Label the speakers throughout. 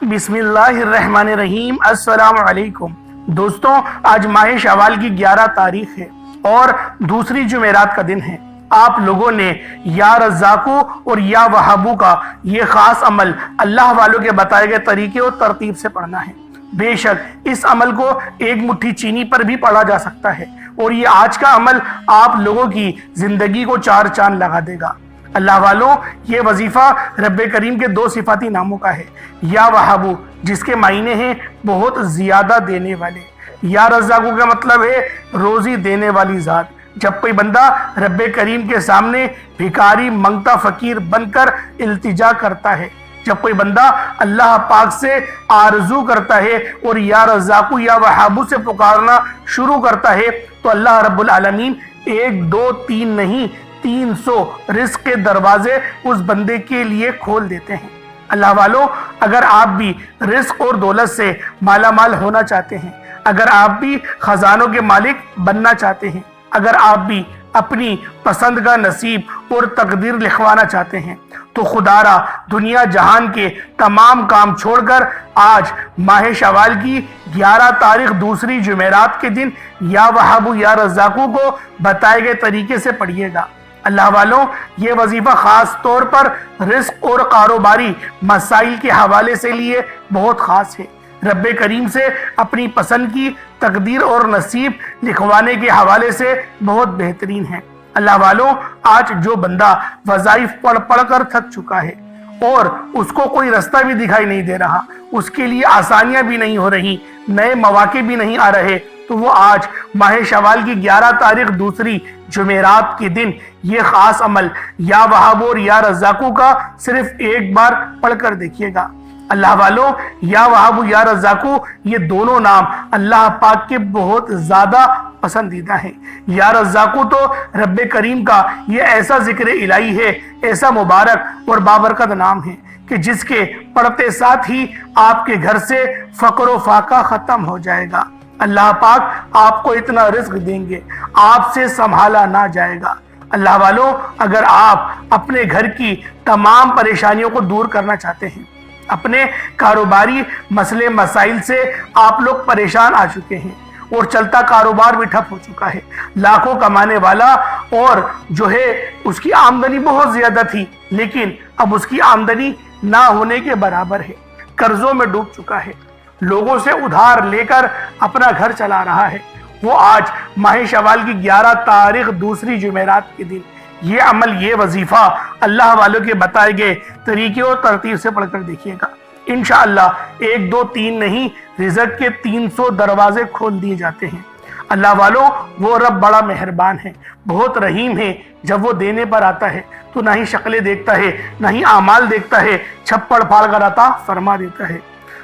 Speaker 1: बिस्मिल्लाहिर्रहमानिर्रहीम। अस्सलाम वालेकुम दोस्तों, आज माह शवाल की 11 तारीख है और दूसरी जुमेरात का दिन है। आप लोगों ने या रज़्ज़ाक़ू और या वहाबू का ये खास अमल अल्लाह वालों के बताए गए तरीके और तरतीब से पढ़ना है। बेशक इस अमल को एक मुट्ठी चीनी पर भी पढ़ा जा सकता है और ये आज का अमल आप लोगों की जिंदगी को चार चांद लगा देगा। अल्लाह वालों, ये वजीफा रब्बे करीम के दो सिफाती नामों का है। या वहाबू जिसके मायने हैं बहुत ज्यादा देने वाले, या रज़्ज़ाक़ू का मतलब है रोजी देने वाली जात। जब कोई बंदा रब्बे करीम के सामने भिखारी मंगता फकीर बनकर इल्तिजा करता है, जब कोई बंदा अल्लाह पाक से आरजू करता है और या रज़्ज़ाक़ू या वहाबू से पुकारना शुरू करता है, तो अल्लाह रब्बुल आलमीन 1 2 3 नहीं 300 रिस्क के दरवाजे उस बंदे के लिए खोल देते हैं। अल्लाह वालों, अगर आप भी रिस्क और दौलत से माला माल होना चाहते हैं, अगर आप भी खजानों के मालिक बनना चाहते हैं, अगर आप भी अपनी पसंद का नसीब और तकदीर लिखवाना चाहते हैं, तो खुदारा दुनिया जहान के तमाम काम छोड़कर आज माह शवाल की 11 तारीख दूसरी जुमेरात के दिन या वहाबू या रज़्ज़ाक़ू को बताए गए तरीके से पढ़िएगा। अल्लाह वालों, ये वजीफा खास तौर पर रिस्क और कारोबारी मसाइल के हवाले से लिए बहुत खास है। रब्बे करीम से अपनी पसंद की तकदीर और नसीब लिखवाने के हवाले से बहुत बेहतरीन है। अल्लाह वालों, आज जो बंदा वज़ाइफ पढ़ पढ़ कर थक चुका है और उसको कोई रास्ता भी दिखाई नहीं दे रहा, उसके लिए आसानियां भी नहीं हो रही, नए मौके भी नहीं आ रहे, तो वो आज माह शवाल की 11 तारीख दूसरी जुमेरात के दिन ये खास अमल या वहाबू और या रज़्ज़ाक़ू का सिर्फ एक बार पढ़कर देखिएगा। अल्लाह वालों, या वहाबू या रज़्ज़ाक़ू ये दोनों नाम अल्लाह पाक के बहुत ज्यादा पसंदीदा है। या रज़्ज़ाक़ू तो रब्बे करीम का ये ऐसा जिक्र इलाही है, ऐसा मुबारक और बाबरकत नाम है कि जिसके पढ़ते साथ ही आपके घर से फक्र व फाका खत्म हो जाएगा। अल्लाह पाक आपको इतना रिस्क देंगे, आपसे संभाला ना जाएगा। अल्लाह वालों, अगर आप अपने घर की तमाम परेशानियों को दूर करना चाहते हैं, अपने कारोबारी मसले मसाइल से आप लोग परेशान आ चुके हैं और चलता कारोबार भी ठप हो चुका है, लाखों कमाने वाला और जो है उसकी आमदनी बहुत ज्यादा थी, लेकिन अब उसकी आमदनी ना होने के बराबर है, कर्जों में डूब चुका है, लोगों से उधार लेकर अपना घर चला रहा है, वो आज माह शवाल की 11 तारीख दूसरी जुमेरात के दिन ये अमल ये वजीफा अल्लाह वालों के बताए गए तरीके और तरतीब से पढ़कर देखिएगा। इंशाअल्लाह 1 2 3 नहीं, रिज़्क़ के 300 दरवाजे खोल दिए जाते हैं। अल्लाह वालों, वो रब बड़ा मेहरबान है, बहुत रहीम है। जब वो देने पर आता है तो ना ही शक्लें देखता है, ना ही आमाल देखता है, छप्पड़ फाड़ कर अता फरमा देता है।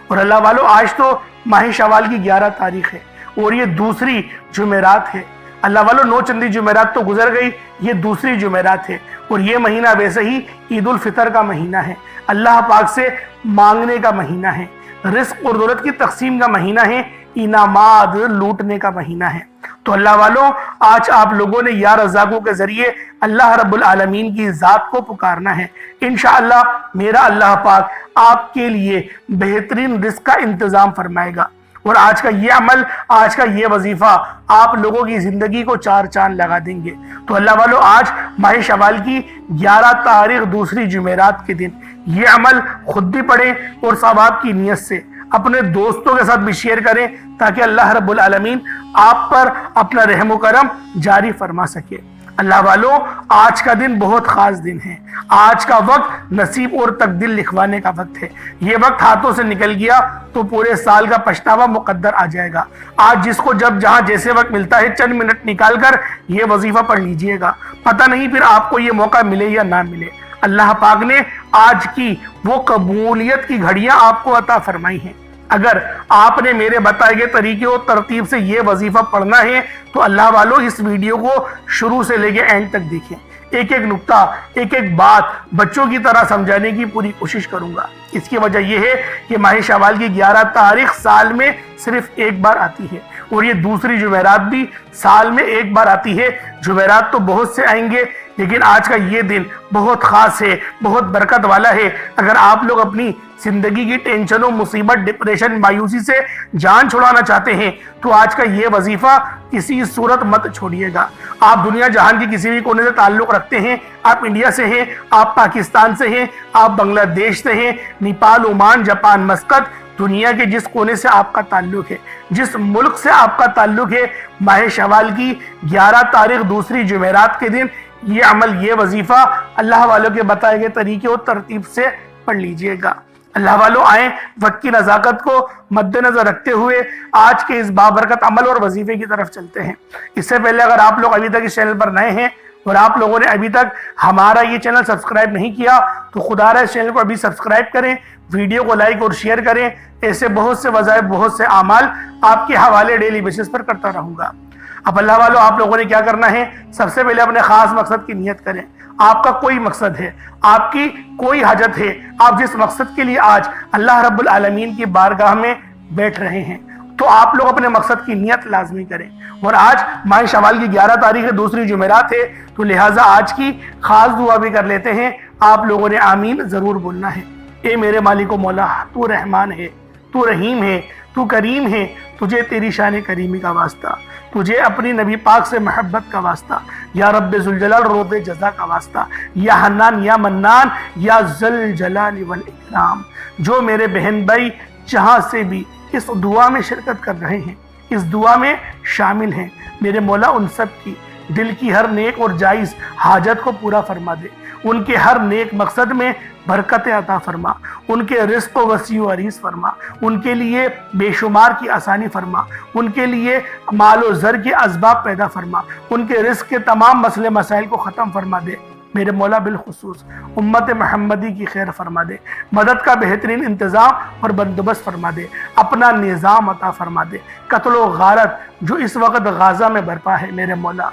Speaker 1: और अल्लाह वालों, आज तो माह शवाल की 11 तारीख है और ये दूसरी जुमेरात है। अल्लाह वालों, 9 चंदी जुमेरात तो गुजर गई, ये दूसरी जुमेरात है और ये महीना वैसे ही ईद उल फितर का महीना है, अल्लाह पाक से मांगने का महीना है, रिस्क और दौलत की तकसीम का महीना है, इनामात लूटने का महीना है। तो अल्लाह वालों, आज आप लोगों ने या रज़्ज़ाक़ू के जरिए अल्लाह रब्बुल आलमीन की ज़ात को पुकारना है। इंशाअल्लाह मेरा अल्लाह पाक आपके लिए बेहतरीन रिस्क का इंतज़ाम फरमाएगा और आज का ये अमल, आज का ये वजीफा आप लोगों की जिंदगी को चार चांद लगा देंगे। तो अल्लाह वालों, आज माह शवाल की 11 तारीख दूसरी जुमेरात के दिन ये अमल खुद भी पढ़ें और सवाब की नीयत से अपने दोस्तों के साथ भी शेयर करें, ताकि अल्लाह रब्बुल आलमीन आप पर अपना रहम व करम जारी फरमा सके। अल्लाह वालों, आज का दिन बहुत खास दिन है, आज का वक्त नसीब और तकदीर लिखवाने का वक्त है। ये वक्त हाथों से निकल गया तो पूरे साल का पछतावा मुकद्दर आ जाएगा। आज जिसको जब जहां जैसे वक्त मिलता है, चंद मिनट निकाल कर ये वजीफा पढ़ लीजिएगा, पता नहीं फिर आपको ये मौका मिले या ना मिले। अल्लाह पाक ने आज की वो कबूलियत की घड़ियां आपको अता फरमाई हैं। अगर आपने मेरे बताए गए तरीके और तरतीब से ये वजीफा पढ़ना है तो अल्लाह वालों, इस वीडियो को शुरू से लेके एंड तक देखें। एक एक नुक्ता, एक एक बात बच्चों की तरह समझाने की पूरी कोशिश करूंगा। इसकी वजह यह है कि माह शवाल की 11 तारीख साल में सिर्फ एक बार आती है और ये दूसरी जुमेरात भी साल में एक बार आती है। जुमेरात तो बहुत से आएंगे, लेकिन आज का ये दिन बहुत खास है, बहुत बरकत वाला है। अगर आप लोग अपनी जिंदगी की टेंशनों, मुसीबत, डिप्रेशन, मायूसी से जान छुड़ाना चाहते हैं तो आज का ये वजीफा किसी सूरत मत छोड़िएगा। आप दुनिया जहान के किसी भी कोने से ताल्लुक रखते हैं, आप इंडिया से हैं, आप पाकिस्तान से हैं, आप बांग्लादेश से हैं, नेपाल, ओमान, जापान, मस्कत, दुनिया के जिस कोने से आपका ताल्लुक है, जिस मुल्क से आपका ताल्लुक है, माह शवाल की 11 तारीख दूसरी जुमेरात के दिन ये अमल, ये वजीफा अल्लाह वालों के बताए गए तरीके और तरतीब से पढ़ लीजिएगा। अल्लाह वालों, आए वक्त की नज़ाकत को मद्देनजर रखते हुए आज के इस बाबरकत अमल और वजीफे की तरफ चलते हैं। इससे पहले अगर आप लोग अभी तक इस चैनल पर नए हैं और आप लोगों ने अभी तक हमारा ये चैनल सब्सक्राइब नहीं किया तो खुदारा इस चैनल को अभी सब्सक्राइब करें, वीडियो को लाइक और शेयर करें। ऐसे बहुत से वज़ाइफ, बहुत से आमाल आपके हवाले डेली बेसिस पर करता रहूंगा। अब अल्लाह वालों, आप लोगों ने क्या करना है, सबसे पहले अपने खास मकसद की नियत करें। आपका कोई मकसद है, आपकी कोई हाजत है, आप जिस मकसद के लिए आज अल्लाह रब्बुल आलमीन की बारगाह में बैठ रहे हैं, तो आप लोग अपने मकसद की नियत लाजमी करें। और आज माह शवाल की 11 तारीख है, दूसरी जुमेरात है, तो लिहाजा आज की खास दुआ भी कर लेते हैं। आप लोगों ने आमीन जरूर बोलना है। ए मेरे मालिक व मौला, तू रहमान है, तू रहीम है, तू करीम है, तुझे तेरी शान करीमी का वास्ता, तुझे अपनी नबी पाक से मोहब्बत का वास्ता, या रब्बे जुल जलाल रोज़े जज़ा का वास्ता, या हन्नान या मन्नान या ज़ुल जलाल वल इकराम। जो मेरे बहन भाई जहाँ से भी इस दुआ में शिरकत कर रहे हैं, इस दुआ में शामिल हैं, मेरे मौला उन सब की दिल की हर नेक और जायज़ हाजत को पूरा फरमा दे, उनके हर नेक मकसद में बरकत अता फरमा, उनके रिज़्क़ को वसी व अरीज़ फरमा, उनके लिए बेशुमार की आसानी फरमा, उनके लिए माल व ज़र के असबाब पैदा फरमा, उनके रिज़्क़ के तमाम मसले मसाइल को ख़त्म फरमा दे। मेरे मौला बिलखुसूस उम्मत महम्मदी की खैर फरमा दे, मदद का बेहतरीन इंतज़ाम और बंदोबस्त फरमा दे, अपना निज़ाम अता फरमा दे। कत्ल व गारत जो इस वक्त गाज़ा में बरपा है, मेरे मौला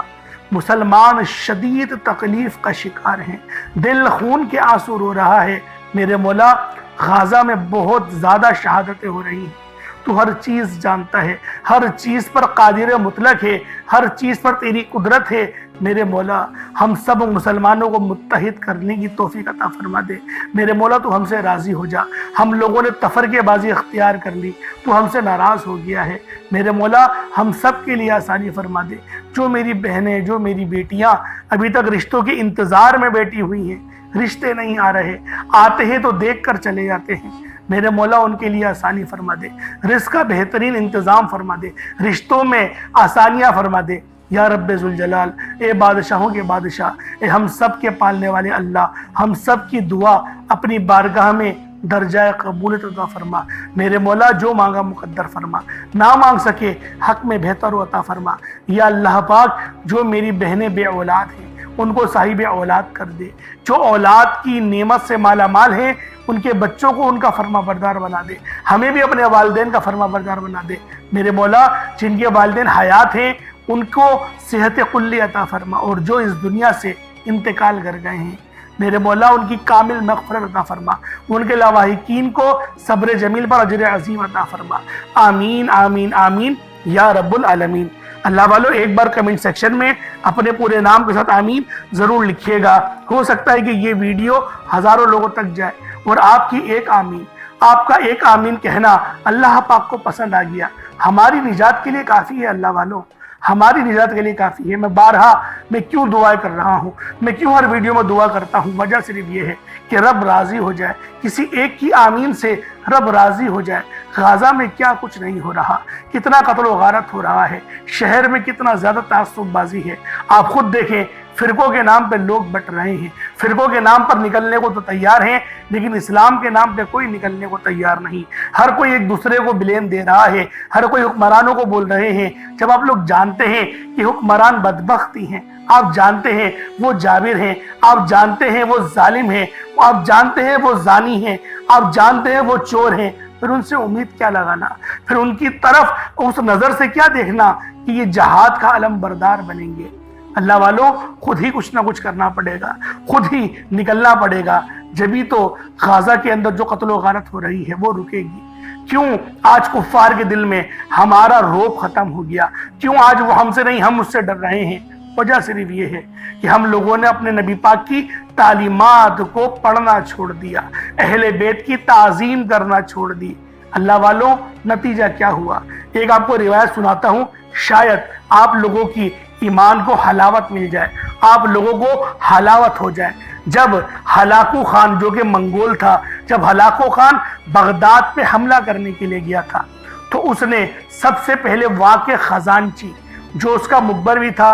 Speaker 1: मुसलमान शदीद तकलीफ का शिकार हैं, दिल खून के आंसू रो रहा है। मेरे मौला गाज़ा में बहुत ज़्यादा शहादतें हो रही हैं, तू हर चीज़ जानता है, हर चीज़ पर कादिर मुतलक है, हर चीज़ पर तेरी कुदरत है। मेरे मौला हम सब मुसलमानों को मुत्तहिद करने की तौफीक अता फरमा दे। मेरे मौला तू हमसे राज़ी हो जा, हम लोगों ने तफरकेबाजी अख्तियार कर ली, तू हमसे नाराज़ हो गया है। मेरे मौला हम सब के लिए आसानी फरमा दे। जो मेरी बहनें, जो मेरी बेटियां अभी तक रिश्तों के इंतज़ार में बैठी हुई हैं, रिश्ते नहीं आ रहे, आते हैं तो देख कर चले जाते हैं, मेरे मौला उनके लिए आसानी फरमा दे, रिज़्क़ का बेहतरीन इंतज़ाम फरमा दे, रिश्तों में आसानियाँ फरमा दे। या रब्बे जुल जलाल, ए बादशाहों के बादशाह, ए हम सब के पालने वाले अल्लाह, हम सब की दुआ अपनी बारगाह में दर्जा कबूलियत अता फरमा। मेरे मौला जो मांगा मुकद्दर फरमा, ना मांग सके हक में बेहतर अता फरमा। या अल्लाह पाक, जो मेरी बहनें बे औलाद हैं उनको साहिब औलाद कर दे, जो औलाद की नेमत से माला माल हैं उनके बच्चों को उनका फरमा बरदार बना दे, हमें भी अपने वालिदैन का फरमा बरदार बना दे। मेरे मौला जिनके वालिदैन हयात हैं उनको सेहत कुल्ली अता फरमा, और जो इस दुनिया से इंतकाल कर गए हैं मेरे मौला उनकी कामिल मग़फ़िरत अता फरमा, उनके लावाहिकीन को सब्र जमील पर अजर अज़ीम अता फरमा। आमीन आमीन आमीन या रब्बुल आलमीन। अल्लाह वालों, एक बार कमेंट सेक्शन में अपने पूरे नाम के साथ आमीन ज़रूर लिखिएगा। हो सकता है कि ये वीडियो हज़ारों लोगों तक जाए और आपकी एक आमीन, आपका एक आमीन कहना अल्लाह पाक को पसंद आ गया, हमारी निजात के लिए काफ़ी है। अल्लाह वालों, हमारी निजात के लिए काफ़ी है। मैं क्यों दुआएं कर रहा हूँ, मैं क्यों हर वीडियो में दुआ करता हूँ, वजह सिर्फ ये है कि रब राज़ी हो जाए, किसी एक की आमीन से रब राज़ी हो जाए। गाज़ा में क्या कुछ नहीं हो रहा, कितना कत्ल व गारत हो रहा है, शहर में कितना ज़्यादा तासुबबाजी है। आप खुद देखें, फ़िरक़ों के नाम पर लोग बट रहे हैं, फ़िरक़ों के नाम पर निकलने को तो तैयार हैं, लेकिन इस्लाम के नाम पे कोई निकलने को तैयार नहीं। हर कोई एक दूसरे को ब्लेम दे रहा है, हर कोई हुक्मरानों को बोल रहे हैं, जब आप लोग जानते हैं कि हुक्मरान बदबख्ती हैं, आप जानते हैं वो जाबिर हैं, आप जानते हैं वो जालिम हैं, आप जानते हैं वो जानी हैं, आप जानते हैं वो चोर हैं, फिर उनसे उम्मीद क्या लगाना, फिर उनकी तरफ उस नज़र से क्या देखना कि ये जहाद का अलम बरदार बनेंगे। अल्लाह वालों, खुद ही कुछ ना कुछ करना पड़ेगा, खुद ही निकलना पड़ेगा, जभी तो गाज़ा के अंदर जो कत्ल व गारत हो रही है वो रुकेगी। क्यों आज कुफ्फार के दिल में हमारा रौब ख़त्म हो गया, क्यों आज वो हमसे नहीं हम उससे डर रहे हैं? वजह सिर्फ ये है कि हम लोगों ने अपने नबी पाक की तालीमात को पढ़ना छोड़ दिया, अहले बैत की ताज़ीम करना छोड़ दी। अल्लाह वालों, नतीजा क्या हुआ? एक आपको रिवायत सुनाता हूँ, शायद आप लोगों की ईमान को हलावत मिल जाए, आप लोगों को हलावत हो जाए। जब हलाकू खान, जो कि मंगोल था, जब हलाकू खान बगदाद पे हमला करने के लिए गया था, तो उसने सबसे पहले वाक़े खजानची, जो उसका मुखबर भी था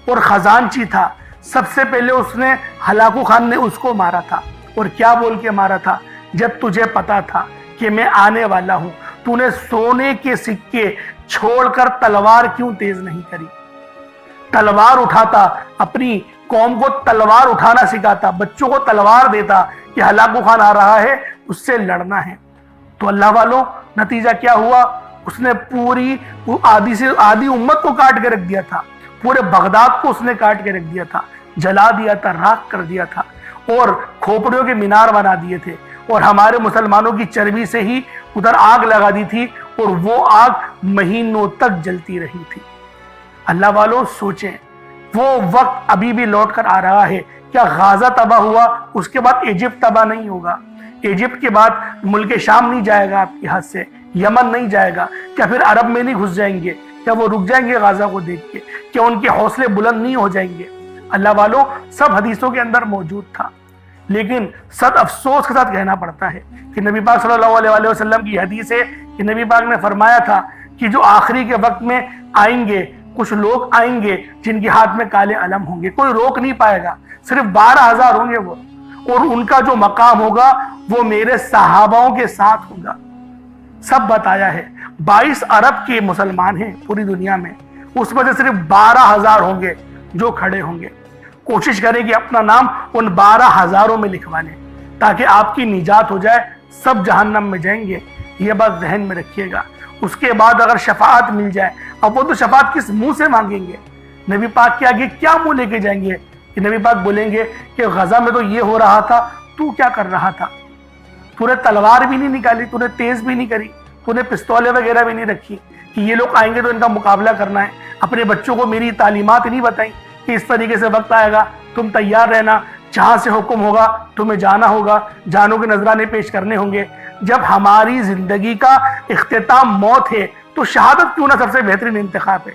Speaker 1: और खजानची था, सबसे पहले उसने, हलाकू खान ने उसको मारा था। और क्या बोल के मारा था? जब तुझे पता था कि मैं आने वाला हूं, तूने सोने के सिक्के छोड़कर तलवार क्यों तेज नहीं करी? तलवार उठाता, अपनी कौम को तलवार उठाना सिखाता, बच्चों को तलवार देता कि हलाकू खान आ रहा है, उससे लड़ना है। तो अल्लाह वालों, नतीजा क्या हुआ? उसने पूरी आधी से आधी उम्मत को काट के रख दिया था, पूरे बगदाद को उसने काट के रख दिया था, जला दिया था, राख कर दिया था, और खोपड़ियों के मीनार बना दिए थे, और हमारे मुसलमानों की चर्बी से ही उधर आग लगा दी थी, और वो आग महीनों तक जलती रही थी। अल्लाह वालों सोचें, वो वक्त अभी भी लौट कर आ रहा है। क्या गाजा तबाह हुआ, उसके बाद इजिप्ट तबाह नहीं होगा? इजिप्ट के बाद मुल्क शाम नहीं जाएगा आपके हाथ से, यमन नहीं जाएगा? क्या फिर अरब में नहीं घुस जाएंगे? क्या वो रुक जाएंगे गाजा को देख के? क्या उनके हौसले बुलंद नहीं हो जाएंगे? अल्लाह वालों, सब हदीसों के अंदर मौजूद था, लेकिन सद अफसोस के साथ कहना पड़ता है कि नबी पाक सल्लल्लाहु अलैहि वसल्लम की हदीस है कि नबी पाक ने फरमाया था कि जो आखिरी के वक्त में आएंगे, कुछ लोग आएंगे जिनके हाथ में काले अलम होंगे, कोई रोक नहीं पाएगा, सिर्फ 12,000 होंगे वो, और उनका जो मकाम होगा वो मेरे सहाबाओं के साथ होगा। सब बताया है। 22 अरब के मुसलमान हैं पूरी दुनिया में, उसमें से सिर्फ 12,000 होंगे जो खड़े होंगे। कोशिश करें कि अपना नाम उन 12,000 में लिखवा लें, ताकि आपकी निजात हो जाए। सब जहन्नम में जाएंगे, ये बात ध्यान में रखिएगा। उसके बाद अगर शफाअत मिल जाए, अब वो तो शफाअत किस मुंह से मांगेंगे? नबी पाक के आगे क्या मुंह लेके जाएंगे कि नबी पाक बोलेंगे कि गजा में तो ये हो रहा था, तू क्या कर रहा था? तूने तलवार भी नहीं निकाली, तूने तेज भी नहीं करी, तूने पिस्तौलें वगैरह भी नहीं रखी कि ये लोग आएंगे तो इनका मुकाबला करना है। अपने बच्चों को मेरी तालीमात नहीं बताई कि इस तरीके से वक्त आएगा, तुम तैयार रहना, जहां से हुक्म होगा तुम्हें जाना होगा, जानों के नजराने पेश करने होंगे। जब हमारी जिंदगी का इख्तिताम मौत है, तो शहादत क्यों ना सबसे बेहतरीन इंतखाब है।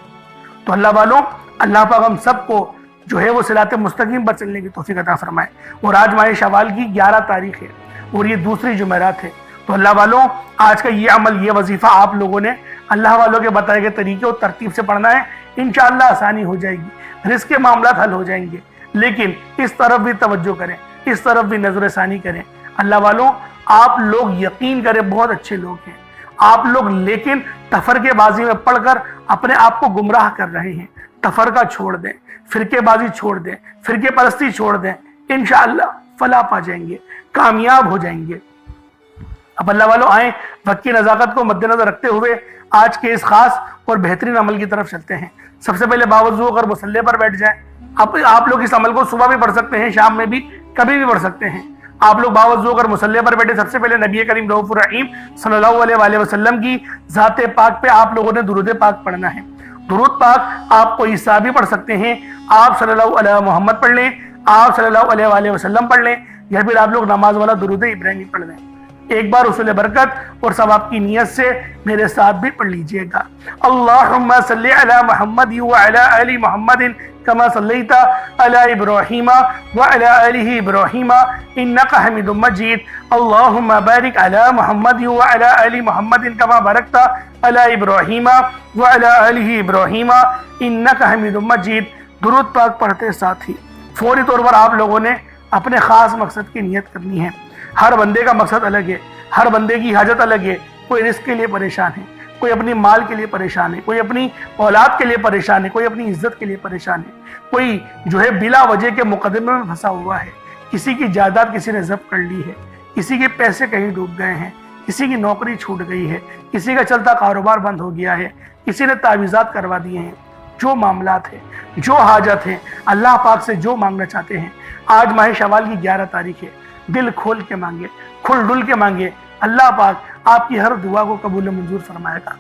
Speaker 1: तो अल्लाह वालों, अल्लाह पाक हम सबको जो है वो सिराते मुस्तकीम पर चलने की तौफीक अता फरमाए। और आज माह शवाल की 11 तारीख है और ये दूसरी जुमेरात है। तो अल्लाह वालों, आज का ये अमल, ये वजीफा आप लोगों ने अल्लाह वालों के बताए गए तरीके और तरतीब से पढ़ना है। इंशाअल्लाह आसानी हो जाएगी, रिस्क के मामला हल हो जाएंगे। लेकिन इस तरफ भी तवज्जो करें, इस तरफ भी नजरसानी करें। अल्लाह वालों, आप लोग यकीन करें, बहुत अच्छे लोग हैं आप लोग, लेकिन तफरकेबाजी में पढ़कर अपने आप को गुमराह कर रहे हैं। तफरका छोड़ दें, फिरकेबाजी छोड़ दें, फिरके परस्ती छोड़ दें, इंशाअल्लाह फलाह पा जाएंगे, कामयाब हो जाएंगे। अब अल्लाह वालों, आए वक्त की नज़ाकत को मद्देनजर रखते हुए आज के इस खास और बेहतरीन अमल की तरफ चलते हैं। सबसे पहले बावजू अगर मुसल्ले पर बैठ जाएं। आप लोग इस अमल को सुबह भी पढ़ सकते हैं, शाम में भी, कभी भी पढ़ सकते हैं। आप लोग बावजू अगर मुसल्ले पर बैठे, सबसे पहले नबी करीम रऊफुर रहीम सल्लल्लाहु अलैहि वसल्लम की ज़ाते पाक पे आप लोगों ने दुरूद पाक पढ़ना है। दुरूद पाक आप कोई सा भी पढ़ सकते हैं। आप सल्लल्लाहु अलैहि मोहम्मद पढ़ लें, आप सल्लल्लाहु अलैहि वसल्लम पढ़ लें, या फिर आप लोग नमाज वाला दुरूद इब्राहिमी पढ़ लें। एक बार उसूल बरकत और सवाब की नियत से मेरे साथ भी पढ़ लीजिएगा। अल्लाहुम्मा सल्ली अला मुहम्मद व अला आलि मुहम्मद कमा सल्लैता अला इब्राहीम व अला आलि इब्राहीम इन्नका हमीदुम मजीद। अल्लाहुम्मा बारिक अला मुहम्मद व अला आलि मुहम्मद कमा बारकता अला इब्राहीम व अला आलि इब्राहीम इन्नका हमीदुम मजीद। दुरूद पाक पढ़ते साथ ही फौरी तौर पर आप लोगों ने अपने खास मकसद की नियत करनी है। हर बंदे का मकसद अलग है, हर बंदे की हाजत अलग है। कोई रिस्क के लिए परेशान है, कोई अपनी माल के लिए परेशान है, कोई अपनी औलाद के लिए परेशान है, कोई अपनी इज्जत के लिए परेशान है, कोई जो है बिला वजह के मुकदमे में फंसा हुआ है, किसी की जायदाद किसी ने जब्त कर ली है, किसी के पैसे कहीं डूब गए हैं, किसी की नौकरी छूट गई है, किसी का चलता कारोबार बंद हो गया है, किसी ने तावीज़ात करवा दिए हैं। जो मामलात है, जो हाजत है, अल्लाह पाक से जो मांगना चाहते हैं, आज माह शवाल की 11 तारीख है, दिल खोल के मांगे, खुल डुल के मांगे, اللہ پاک آپ کی ہر دعا کو قبول و منظور فرمائے گا،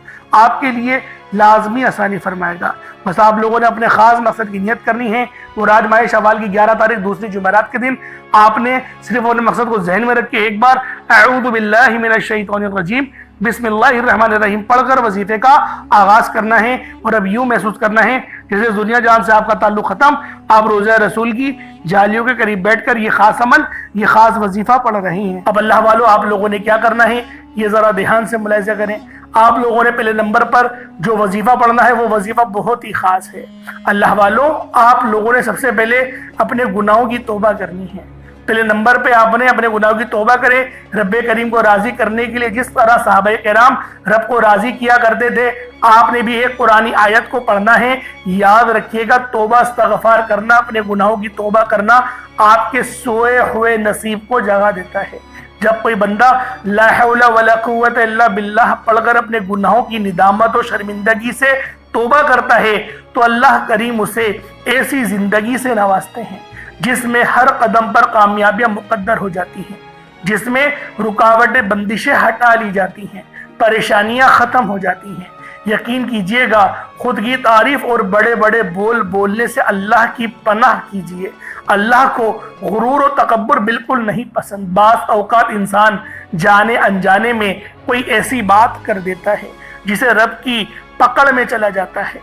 Speaker 1: آپ کے لیے لازمی آسانی فرمائے گا۔ بس آپ لوگوں نے اپنے خاص مقصد کی نیت کرنی ہے، اور آج ماہ شوال کی 11 تاریخ دوسری جمعرات کے دن آپ نے صرف اپنے مقصد کو ذہن میں رکھ کے ایک بار اعوذ باللہ من الشیطان الرجیم بسم اللہ الرحمن الرحیم پڑھ کر وظیفے کا آغاز کرنا ہے، اور اب یوں محسوس کرنا ہے جیسے دنیا جہان سے آپ کا تعلق ختم، آپ روضہ رسول کی جالیوں کے قریب بیٹھ کر یہ خاص عمل، یہ خاص وظیفہ پڑھ رہے ہیں۔ اب اللہ والو آپ لوگوں نے کیا کرنا ہے یہ ذرا دھیان سے ملاحظہ کریں۔ آپ لوگوں نے پہلے نمبر پر جو وظیفہ پڑھنا ہے وہ وظیفہ بہت ہی خاص ہے۔ اللہ والو آپ لوگوں نے سب سے پہلے اپنے گناہوں کی توبہ کرنی ہے۔ پہلے نمبر پہ آپ نے اپنے گناہوں کی توبہ کرے، رب کریم کو راضی کرنے کے لیے جس طرح صحابہ کرام رب کو راضی کیا کرتے تھے، آپ نے بھی ایک قرآنی آیت کو پڑھنا ہے۔ یاد رکھیے گا توبہ استغفار کرنا، اپنے گناہوں کی توبہ کرنا آپ کے سوئے ہوئے نصیب کو جگا دیتا ہے۔ جب کوئی بندہ لا حول ولا قوت الا باللہ پڑھ کر اپنے گناہوں کی ندامت و شرمندگی سے توبہ کرتا ہے تو اللہ کریم اسے ایسی زندگی سے نوازتے ہیں جس میں ہر قدم پر کامیابیاں مقدر ہو جاتی ہیں، جس میں رکاوٹیں بندشیں ہٹا لی جاتی ہیں، پریشانیاں ختم ہو جاتی ہیں۔ یقین کیجئے گا خود کی تعریف اور بڑے بڑے بول بولنے سے اللہ کی پناہ کیجئے۔ اللہ کو غرور و تکبر بالکل نہیں پسند۔ بعض اوقات انسان جانے انجانے میں کوئی ایسی بات کر دیتا ہے جسے رب کی پکڑ میں چلا جاتا ہے۔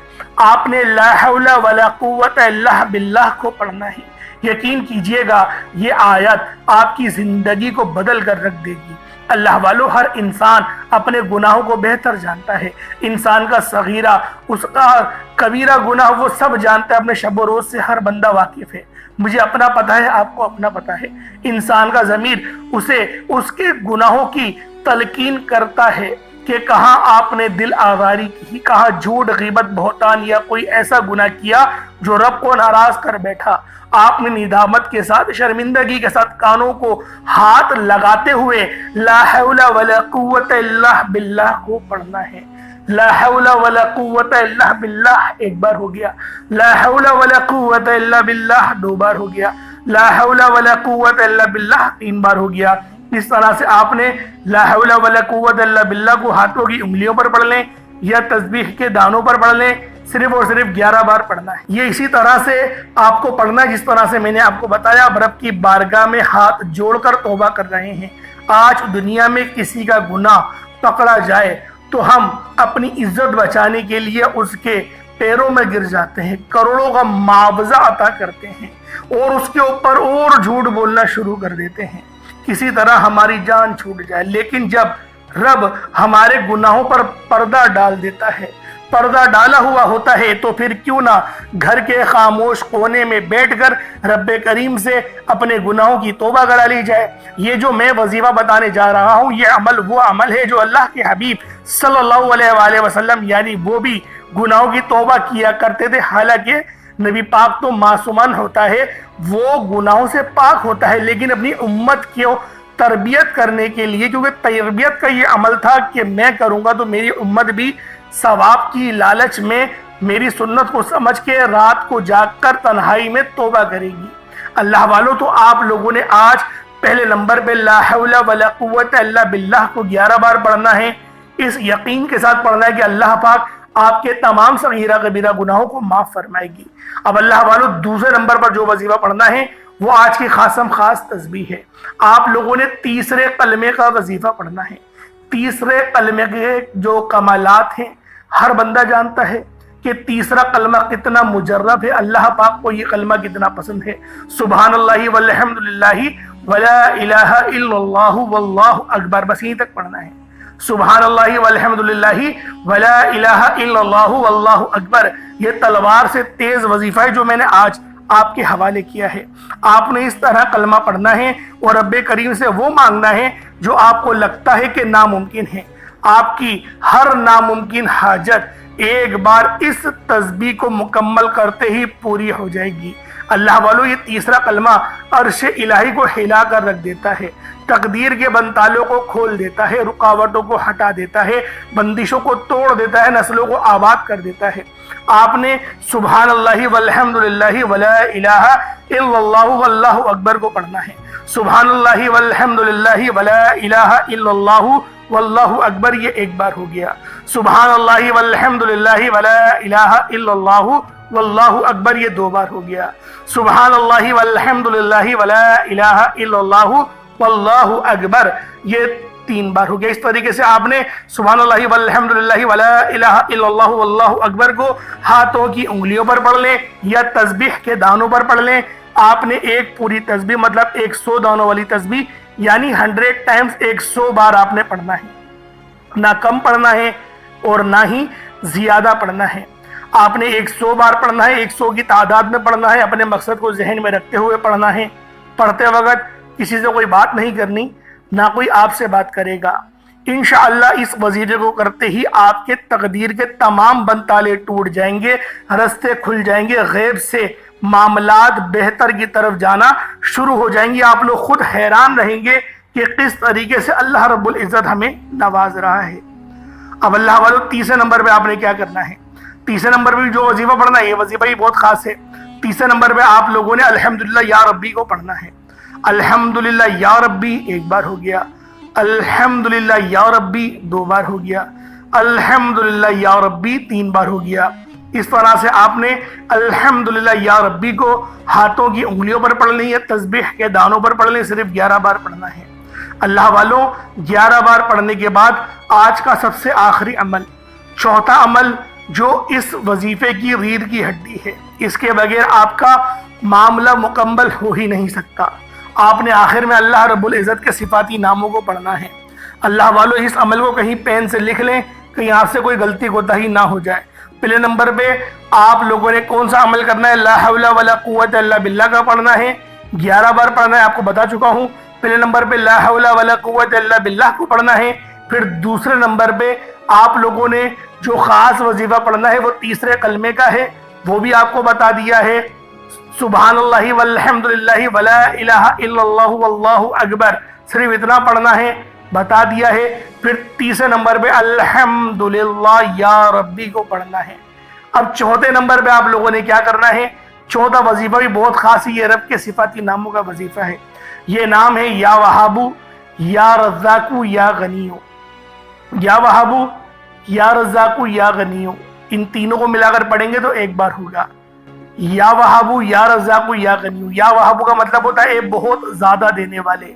Speaker 1: آپ نے لا حول ولا قوت الا باللہ کو پڑھنا ہے۔ یقین کیجئے گا یہ آیت آپ کی زندگی کو بدل کر رکھ دے گی۔ اللہ والو ہر انسان اپنے گناہوں کو بہتر جانتا ہے۔ انسان کا صغیرہ اس کا کبیرہ گناہ وہ سب جانتا ہے، اپنے شب و روز سے ہر بندہ واقف ہے۔ مجھے اپنا پتہ ہے، آپ کو اپنا پتہ ہے۔ انسان کا ضمیر اسے اس کے گناہوں کی تلقین کرتا ہے کہ کہاں آپ نے دل آزاری کی، کہاں جھوٹ غیبت بہتان یا کوئی ایسا گناہ کیا جو رب کو ناراض کر بیٹھا۔ آپ نے ندامت کے ساتھ شرمندگی کے ساتھ کانوں کو ہاتھ لگاتے ہوئے لا حول ولا قوت الا باللہ کو پڑھنا ہے۔ لا حول ولا قوت الا باللہ ایک بار ہو گیا، لا حول ولا قوت الا باللہ دو بار ہو گیا، لا حول ولا قوت الا باللہ تین بار ہو گیا۔ اس طرح سے آپ نے لا حول ولا قوت الا باللہ کو ہاتھوں کی انگلیوں پر پڑھ لیں یا تسبیح کے دانوں پر پڑھ لیں، صرف اور صرف 11 بار پڑھنا ہے۔ یہ اسی طرح سے آپ کو پڑھنا ہے جس طرح سے میں نے آپ کو بتایا۔ اب رب کی بارگاہ میں ہاتھ جوڑ کر توبہ کر رہے ہیں۔ آج دنیا میں کسی کا گناہ پکڑا جائے تو ہم اپنی عزت بچانے کے لیے اس کے پیروں میں گر جاتے ہیں، کروڑوں کا معاوضہ عطا کرتے ہیں اور اس کے اوپر اور جھوٹ بولنا شروع کر دیتے ہیں کسی طرح ہماری جان چھوٹ جائے۔ لیکن جب رب ہمارے گناہوں پر پردہ ڈال دیتا ہے، پردہ ڈالا ہوا ہوتا ہے، تو پھر کیوں نہ گھر کے خاموش کونے میں بیٹھ کر رب کریم سے اپنے گناہوں کی توبہ کرا لی جائے۔ یہ جو میں وظیفہ بتانے جا رہا ہوں یہ عمل وہ عمل ہے جو اللہ کے حبیب صلی اللہ علیہ وآلہ وسلم یعنی وہ بھی گناہوں کی توبہ کیا کرتے تھے۔ حالانکہ نبی پاک تو معصومن ہوتا ہے، وہ گناہوں سے پاک ہوتا ہے، لیکن اپنی امت کو تربیت کرنے کے لیے، کیونکہ تربیت کا یہ عمل تھا کہ میں کروں گا تو میری امت بھی ثواب کی لالچ میں میری سنت کو سمجھ کے رات کو جاگ کر تنہائی میں توبہ کرے گی۔ اللہ والوں تو آپ لوگوں نے آج پہلے نمبر پہ لا حول ولا قوت الا باللہ کو 11 بار پڑھنا ہے، اس یقین کے ساتھ پڑھنا ہے کہ اللہ پاک آپ کے تمام صغیرہ کبیرہ گناہوں کو معاف فرمائے گی۔ اب اللہ والوں دوسرے نمبر پر جو وظیفہ پڑھنا ہے وہ آج کی خاص تسبیح ہے۔ آپ لوگوں نے تیسرے کلمے کا وظیفہ پڑھنا ہے۔ تیسرے کلمے کے جو کمالات ہیں ہر بندہ جانتا ہے کہ تیسرا کلمہ کتنا مجرب ہے، اللہ پاک کو یہ کلمہ کتنا پسند ہے۔ سبحان اللہ والحمد للہ ولا الہ الا اللہ واللہ اکبر، بس یہیں تک پڑھنا ہے۔ سبحان اللہ والحمد للہ ولا الہ الا اللہ واللہ اکبر، یہ تلوار سے تیز وظیفہ ہے جو میں نے آج آپ کے حوالے کیا ہے۔ آپ نے اس طرح کلمہ پڑھنا ہے اور رب کریم سے وہ مانگنا ہے جو آپ کو لگتا ہے کہ ناممکن ہے۔ آپ کی ہر ناممکن حاجت ایک بار اس تسبیح کو مکمل کرتے ہی پوری ہو جائے گی۔ اللہ والو یہ تیسرا کلمہ عرش الہی کو ہلا کر رکھ دیتا ہے، تقدیر کے بنتالوں کو کھول دیتا ہے، رکاوٹوں کو ہٹا دیتا ہے، بندشوں کو توڑ دیتا ہے، نسلوں کو آباد کر دیتا ہے۔ آپ نے سبحان اللہ والحمد للہ ولا الہ الا اللہ واللہ اکبر کو پڑھنا ہے۔ سبحان اللہ والحمدللہ ولا الہ الا اللہ واللہ اکبر یہ ایک بار ہو گیا. سبحان اللہ والحمدللہ ولا الہ الا اللہ واللہ اکبر یہ دو بار ہو گیا. سبحان اللہ والحمدللہ ولا الہ الا اللہ واللہ اکبر یہ تین بار ہو گیا. اس طریقے سے آپ نے سبحان اللہ والحمدللہ ولا الہ الا اللہ واللہ اکبر کو ہاتھوں کی انگلیوں پر پڑھ لیں یا تسبیح کے دانوں پر پڑھ لیں. آپ نے ایک پوری تسبیح مطلب 100 دانوں والی تسبیح یعنی 100 ٹائمز 100 بار آپ نے پڑھنا ہے. نہ کم پڑھنا ہے اور نہ ہی زیادہ پڑھنا ہے. آپ نے 100 بار پڑھنا ہے, 100 کی تعداد میں پڑھنا ہے, اپنے مقصد کو ذہن میں رکھتے ہوئے پڑھنا ہے. پڑھتے وقت کسی سے کوئی بات نہیں کرنی, نہ کوئی آپ سے بات کرے گا. انشاءاللہ اس وظیفے کو کرتے ہی آپ کے تقدیر کے تمام بنتالے ٹوٹ جائیں گے, رستے کھل جائیں گے, غیب سے معاملات بہتر کی طرف جانا شروع ہو جائیں گے. آپ لوگ خود حیران رہیں گے کہ کس طریقے سے اللہ رب العزت ہمیں نواز رہا ہے. اب اللہ والو تیسرے نمبر پہ آپ نے کیا کرنا ہے؟ تیسرے نمبر پہ جو وظیفہ پڑھنا ہے یہ وظیفہ ہی بہت خاص ہے. تیسرے نمبر پہ آپ لوگوں نے الحمدللہ یا ربی کو پڑھنا ہے. الحمدللہ یا ربی ایک بار ہو گیا, الحمدللہ یا ربی دو بار ہو گیا, الحمدللہ یا ربی تین بار ہو گیا. اس طرح سے آپ نے الحمدللہ یا ربی کو ہاتھوں کی انگلیوں پر پڑھ لیں یا تسبیح کے دانوں پر پڑھ لیں. صرف 11 بار پڑھنا ہے. اللہ والوں 11 بار پڑھنے کے بعد آج کا سب سے آخری عمل, چوتھا عمل جو اس وظیفے کی ریڑھ کی ہڈی ہے, اس کے بغیر آپ کا معاملہ مکمل ہو ہی نہیں سکتا. آپ نے آخر میں اللہ رب العزت کے صفاتی ناموں کو پڑھنا ہے. اللہ والوں اس عمل کو کہیں پین سے لکھ لیں, کہیں آپ سے کوئی غلطی کوتاہی نہ ہو جائے. پہلے نمبر پہ آپ لوگوں نے کون سا عمل کرنا ہے؟ لا حول ولا قوت الا باللہ کا پڑھنا ہے, 11 بار پڑھنا ہے, آپ کو بتا چکا ہوں. پہلے نمبر پہ لا حول ولا قوت الا باللہ کو پڑھنا ہے. پھر دوسرے نمبر پہ آپ لوگوں نے جو خاص وظیفہ پڑھنا ہے وہ تیسرے کلمے کا ہے, وہ بھی آپ کو بتا دیا ہے. سبحان اللہ والحمدللہ ولا الہ الا اللہ واللہ اکبر صرف اتنا پڑھنا ہے, بتا دیا ہے. پھر تیسرے نمبر پہ الحمدللہ یا ربی کو پڑھنا ہے. اب چوتھے نمبر پہ آپ لوگوں نے کیا کرنا ہے؟ چوتھا وظیفہ بھی بہت خاص ہے, یہ رب کے صفاتی ناموں کا وظیفہ ہے. یہ نام ہے یا وہابو, یا رزاقو, یا غنیو. یا وہابو, یا رزاقو, یا غنیو, ان تینوں کو ملا کر پڑھیں گے تو ایک بار ہوگا. یا وہابو, یا رزاقو, یا غنیو. یا وہابو کا مطلب ہوتا ہے اے بہت زیادہ دینے والے,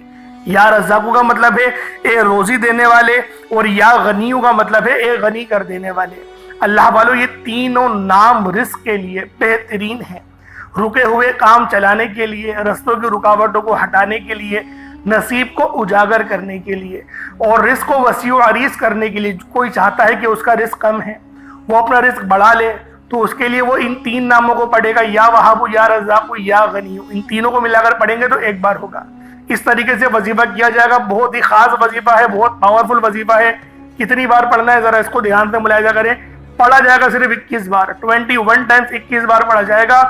Speaker 1: یا رزاقو کا مطلب ہے اے روزی دینے والے, اور یا غنیو کا مطلب ہے اے غنی کر دینے والے. اللہ والو یہ تینوں نام رزق کے لیے بہترین ہیں, رکے ہوئے کام چلانے کے لیے, رستوں کی رکاوٹوں کو ہٹانے کے لیے, نصیب کو اجاگر کرنے کے لیے, اور رزق کو وسیع و عریض کرنے کے لیے. کوئی چاہتا ہے کہ اس کا رزق کم ہے, وہ اپنا رزق بڑھا لے, تو اس کے لیے وہ ان تین ناموں کو پڑھے گا, یا وہابو, یا رزاقو, یا غنیو. ان تینوں کو ملا کر پڑھیں گے تو ایک بار ہوگا. اس طریقے سے وظیفہ کیا جائے گا. بہت ہی خاص وظیفہ ہے, بہت پاورفل وظیفہ ہے. کتنی بار پڑھنا ہے ذرا اس کو دھیان سے ملاحظہ کریں. پڑھا جائے گا صرف 21 بار, 21 ٹائمز 21 بار پڑھا جائے گا.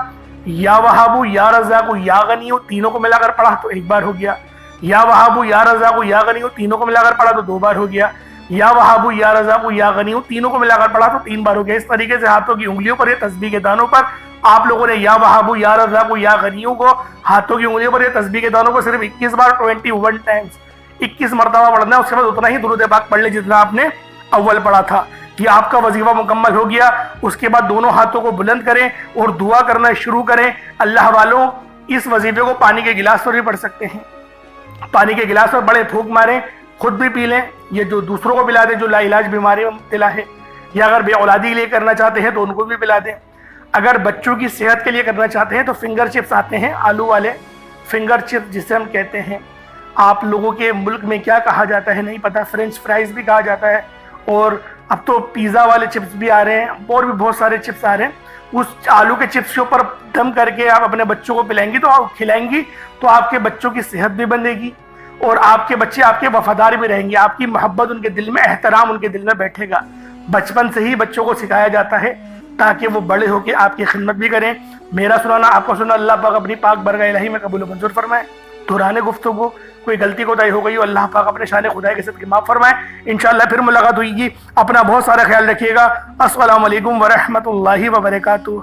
Speaker 1: یا وہابو, یا رزاقو, یا غنیو تینوں کو ملا کر پڑھا تو ایک بار ہو گیا. یا وہابو, یا رزاقو, یا غنیو تینوں کو ملا کر پڑھا تو دو بار ہو گیا. یا وہابو, یا رزاقو, یا غنیو تینوں کو ملا کر پڑھا تو 3 بار ہو گیا. اس طریقے سے ہاتھوں کی انگلیوں پر, یہ تسبیح کے دانوں پر آپ لوگوں نے یا وہابو, یا رزاقو, یا غنیو کو ہاتھوں کی انگلیوں پر, یہ تسبیح کے دانوں کو صرف 21 بار 21 ٹائمز 21 مرتبہ پڑھنا ہے. اس کے بعد اتنا ہی درود پاک پڑھ لیں جتنا آپ نے اول پڑھا تھا. یہ آپ کا وظیفہ مکمل ہو گیا. اس کے بعد دونوں ہاتھوں کو بلند کریں اور دعا کرنا شروع کریں. اللہ والوں اس وظیفے کو پانی کے گلاس پر بھی پڑھ سکتے ہیں. پانی کے گلاس پر بڑے پھونک ماریں, خود بھی پی لیں, یہ جو دوسروں کو پلا دیں جو لا علاج بیماری میں مبتلا ہے, یا اگر بے اولادی کے لیے کرنا چاہتے ہیں تو ان کو بھی پلا دیں. اگر بچوں کی صحت کے لیے کرنا چاہتے ہیں تو فنگر چپس آتے ہیں, آلو والے فنگر چپس جسے ہم کہتے ہیں. آپ لوگوں کے ملک میں کیا کہا جاتا ہے نہیں پتا, فرینچ فرائز بھی کہا جاتا ہے, اور اب تو پیزا والے چپس بھی آ رہے ہیں, اور بھی بہت سارے چپس آ رہے ہیں. اس آلو کے چپس کے اوپر دم کر کے آپ اپنے بچوں کو پلائیں گی, تو آپ کھلائیں گی تو آپ کے بچوں کی صحت بھی بنے گی, اور آپ کے بچے آپ کے وفادار بھی رہیں گے. آپ کی محبت ان کے دل میں, احترام ان کے دل میں بیٹھے گا. بچپن سے ہی بچوں کو سکھایا جاتا ہے تاکہ وہ بڑے ہو کے آپ کی خدمت بھی کریں. میرا سنانا, آپ کو سننا, اللہ پاک اپنی پاک برگاہ الہی میں قبول و منظور فرمائے. دوران گفتگو کوئی غلطی کوتاہی ہو گئی ہو, اللہ پاک اپنے شان خدائی کے صدقے معاف فرمائے. انشاءاللہ پھر ملاقات ہوئی گی. اپنا بہت سارا خیال رکھیے گا. السلام علیکم ورحمۃ اللہ وبرکاتہ.